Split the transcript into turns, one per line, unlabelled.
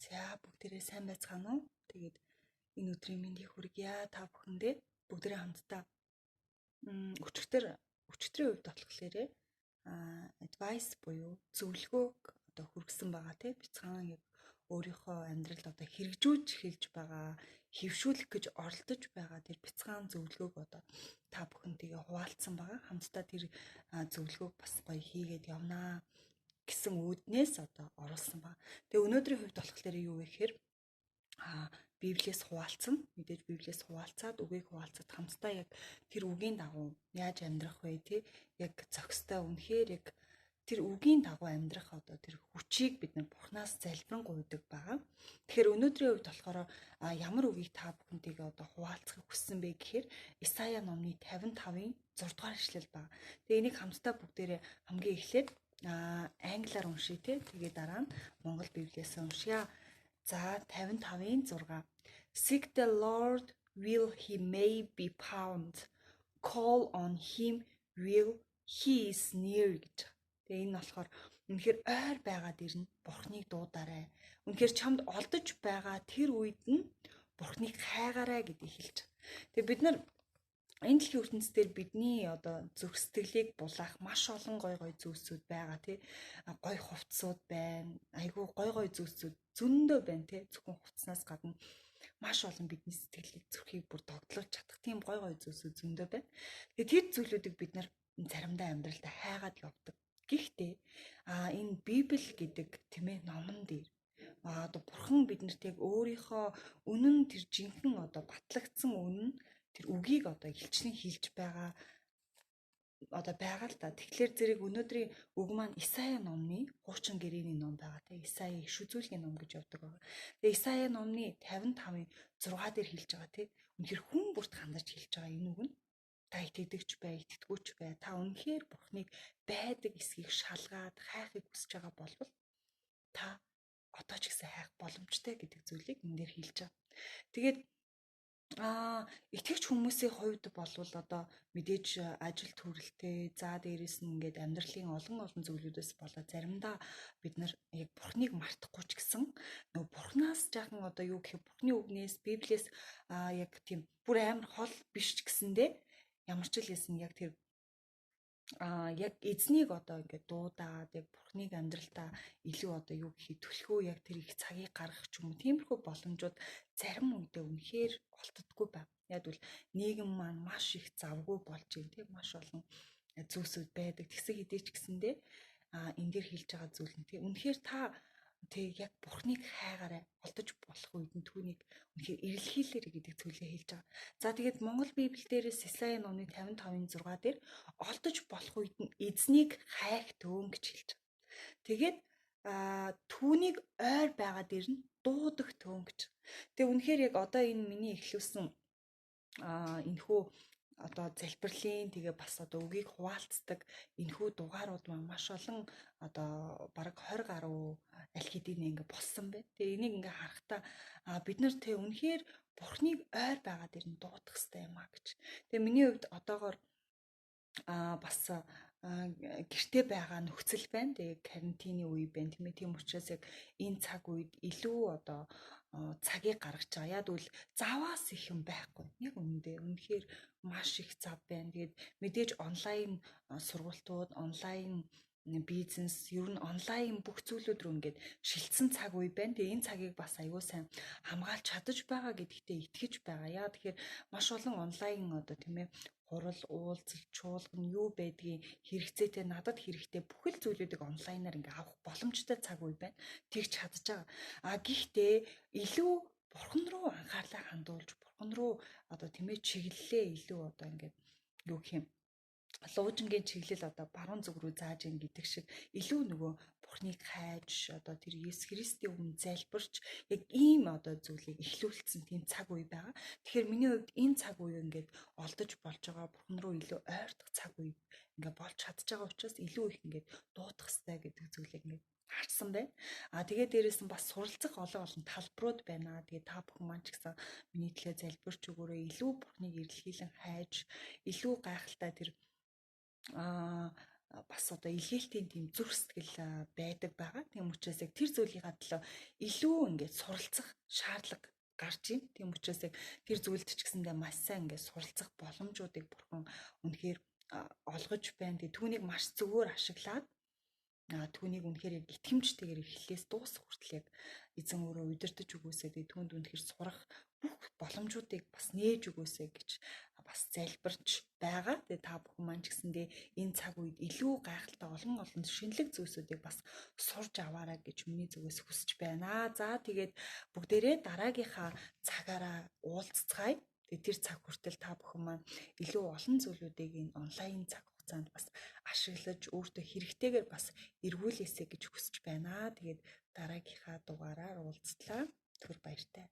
За бүгдээрээ сайн байцгаана уу? Тэгээд энэ өдрийн мэндийг хүргье та бүхэндээ бүгдээрээ хамтдаа өчигдрийн хувьд болохоор advice буюу зөвлөгөөг одоо хүргэсэн байгаа тийм бяцхан яг өөрийнхөө амьдралд одоо хэрэгжүүлж эхэлж байгаа хөвшүүлэх гэж оролдож байгаа тэр бяцхан зөвлөгөөг одоо та бүхэнтэйгээ хуваалцсан байгаа. Хамтдаа тэр зөвлөгөөг бас гоё хийгээд явнаа гэсэн үүднээс одоо оруулсан ба. Тэгээ өнөөдрийн хувьд болохоор юу вэ гэхээр Библиэс хуваалцсан. Мэдээж Библиэс хуваалцаад үгийг хуваалцаад хамтдаа яг тэр үгийн дагуу яаж амьдрах вэ тий? Яг зохистой үнэхээр яг тэр үгийн дагуу амьдрах одоо тэр хүчийг бид нар Бурханаас залбирanгуйдаг байгаа. Тэгэхээр өнөөдрийн хувьд болохоор ямар үгийг та бүхэнтэйгээ одоо хуваалцахыг хүссэн бэ гэхээр Исая номны 55-ын 6 дугаар ишлэл байна. Тэгээ энийг хамтдаа бүгдээрээ хамгийн эхлээд англиар уншия тий. Тэгээ дараа нь Монгол Библиэс уншия. За 55-ын 6. Seek the Lord while he may be found. Call on him while he is near. Тэгээ энэ болохоор үнэхээр ойр байгаад ирнэ. Бурхныг дуудаарай. Үнэхээр чамд олдож байгаа тэр үед нь Бурхныг хайгаарай гэдгийг хэлж. Тэгээ бид нар энэ дэлхийн ертөнцийн бидний одоо зүрх сэтгэлийг булаах маш олон гой зүйлсүүд байгаа тий. Гой хувцсууд байна. Айгүй гой зүйлсүүд зөндөө байна тий. Зөвхөн хувцснаас гадна маш олон бидний сэтгэлийг зүрхийг бүр догдлуулж чадах тийм гой зүйлсүүд зөндөө байна. Тэгээ тэр зүйлүүдийг бид нар заримдаа амьдралдаа хайгаад явдаг. Гэхдээ энэ Библи гэдэг тийм ээ номон дээр одоо Бурхан биднэрт яг өөрийнхөө үнэн тэр жинхэнэ одоо батлагдсан үнэн тэр үгийг одоо илчлэн хэлж байгаа одоо байгаа л да. Тэгэхээр зэрэг өнөөдрийн үг маань Исая номны хуучин гэрээний ном байгаа те. Исая иш үзүүлгийн ном гэж явдаг байгаа. Тэгээ Исая номны 55-ын 6 дээр хэлж байгаа те. Үнэхээр хүн бүрт хандарч хэлж байгаа энэ үг нь та итгэдэгч бай, итгэдэггүйч бай. Та үнэхээр Бурхныг байдаг эсхийг шалгаад хайхыг хүсэж байгаа бол та одоо ч гэсэн хайх боломжтой гэдэг зүйлийг энэ дээр хэлж байгаа. Тэгээд итгэгч хүмүүсийн хувьд болвол одоо мэдээж ажил төрөлтэй за дээрэс нь ингээд амьдралын олон зүйлүүдээс болоод заримдаа бид нар яг Бурхныг мартахгүй ч гэсэн нөгөө Бурхнаас жаахан одоо юу гэх Бурхны үгнээс Библиэс яг тийм бүр амар хол биш ч гэсэндээ ямар ч л байсан яг тэр яг эзнийг одоо ингээд дуудаад яг Бурхныг амьдралдаа илүү одоо юу гэхий төлхөө яг тэр их цагийг гаргах ч юм уу тиймэрхүү боломжууд зарим үедээ үнэхээр олддоггүй байна. Яг бол нийгэм маань маш их завгүй болж байна тийм маш олон зүйлсүүд байдаг. Тэгсэн хэдий ч гэсэндээ энэ дээр хэлж байгаа зүйл нь тийм үнэхээр та тэг яг Бурхныг хайгаарай. Олдож болох үед нь түүнийг үнэхээр эрэлхийлээрэй гэдэг зүйлээ хэлж байгаа. За тэгээд Монгол Библи дээрээс Исая номны 55-ын 6 дээр олдож болох үед нь эзнийг хайх төөн гэж хэлж байгаа. Тэгээд түүнийг ойр байгаад ирнэ дуудаг төөн гэж. Тэгээ үнэхээр яг одоо энэ миний эхлүүлсэн энэхүү одоо залбирлын тэгээ бас одоо үгийг хуваалцдаг энэхүү дугаарууд маань маш олон одоо бараг 20 гаруй аль хэдийн ингээ болсон байна. Тэгээ энийг ингээ харахтаа бид нар тэ үнэхээр Бурхныг ойр байгаад ирнэ дуудах хэрэгтэй юм а гэж. Тэгээ миний хувьд одоогоор бас гэрте байгаа нөхцөл байна. Тэгээ карантины үе байна тийм ээ. Тийм учраас яг энэ цаг үед илүү одоо цагийг гаргаж байгаа. Яг бол заваас их юм байхгүй. Яг үнэхээр маш их зав байна. Тэгээд мэдээж онлайн сургалтууд, онлайн бизнес, ер нь онлайн бүх зүйлүүд рүү ингээд шилжсэн цаг үе байна. Тэгээ энэ цагийг бас аюул сайн хамгаалж чадаж байгаа гэдэгтээ итгэж байгаа. Яа тэгэхээр маш олон онлайн одоо тийм ээ хурал, уулзалт, чуулган юу байдгийг хэрэгцээтэй надад хэрэгтэй бүхэл зүйлүүдийг онлайнаар ингээ авах боломжтой цаг үе байна. Тэгж чадж байгаа. Гэхдээ илүү Бурхан руу анхаарлаа хандуулж, Бурхан руу одоо тийм ээ чиглэлээ илүү одоо ингээ юу гэх юм луужингийн чиглэл одоо баруун зүг рүү зааж ин гэдэг шиг илүү нөгөө Бурхныг хайж одоо тэр Есүс Христийн өмнө залбирч яг ийм одоо зүйлийг эхлүүлсэн тийм цаг үе байгаа. Тэгэхээр миний хувьд энэ цаг үе ингээд олдож болж байгаа Бурхан руу илүү ойртох цаг үе ингээд болж чадж байгаа учраас илүү их ингээд дуудах хэрэгтэй гэдэг зүйлийг ингээд харсан байна. Тэгээд дээрээс нь бас суралцах олон талбарууд байна. Тэгээд та бүхэн маань ч гэсэн миний төлөө залбирч өгөөрэй. Илүү Бурхныг эрэлхийлэн хайж илүү гайхалтай тэр бас одоо илгээлтийн тийм зүрх сэтгэл байдаг байгаа. Тийм учраас яг тэр зүйлийнхаа төлөө илүү ингээд суралцах шаардлага гарч ийн. Тийм учраас яг тэр зүйлд ч гэсэндээ маш сайн ингээд суралцах боломжуудыг бурхан үнэхээр олгож байна. Тэгээ түүнийг маш зөвөр ашиглаад түүнийг үнэхээр яг итгэмжтэйгээр эхлээс дуусах хүртэл яг эзэн өөрөө удирдах өгөөсэй. Тэгээ түүнд үнэхээр сурах бүх боломжуудыг бас нээж өгөөсэй гэж бас залбирч байгаа. Тэгээ та бүхэн маань ч гэсэндээ энэ цаг үед илүү гайхалтай олон шинэлэг зүйлсүүдийг бас сурж аваарай гэж миний зүгээс хүсэж байна. За тэгээд бүгдээрээ дараагийнхаа цагаараа уулзцгаая. Тэгээ тэр цаг хүртэл та бүхэн маань илүү олон зүйлүүдийг энэ онлайн цаг хугацаанд бас ашиглаж өөртөө хэрэгтэйгээр бас эргүүлээсэй гэж хүсэж байна. Тэгээд дараагийнхаа дугаараар уулзтлаа. Түр баяртай.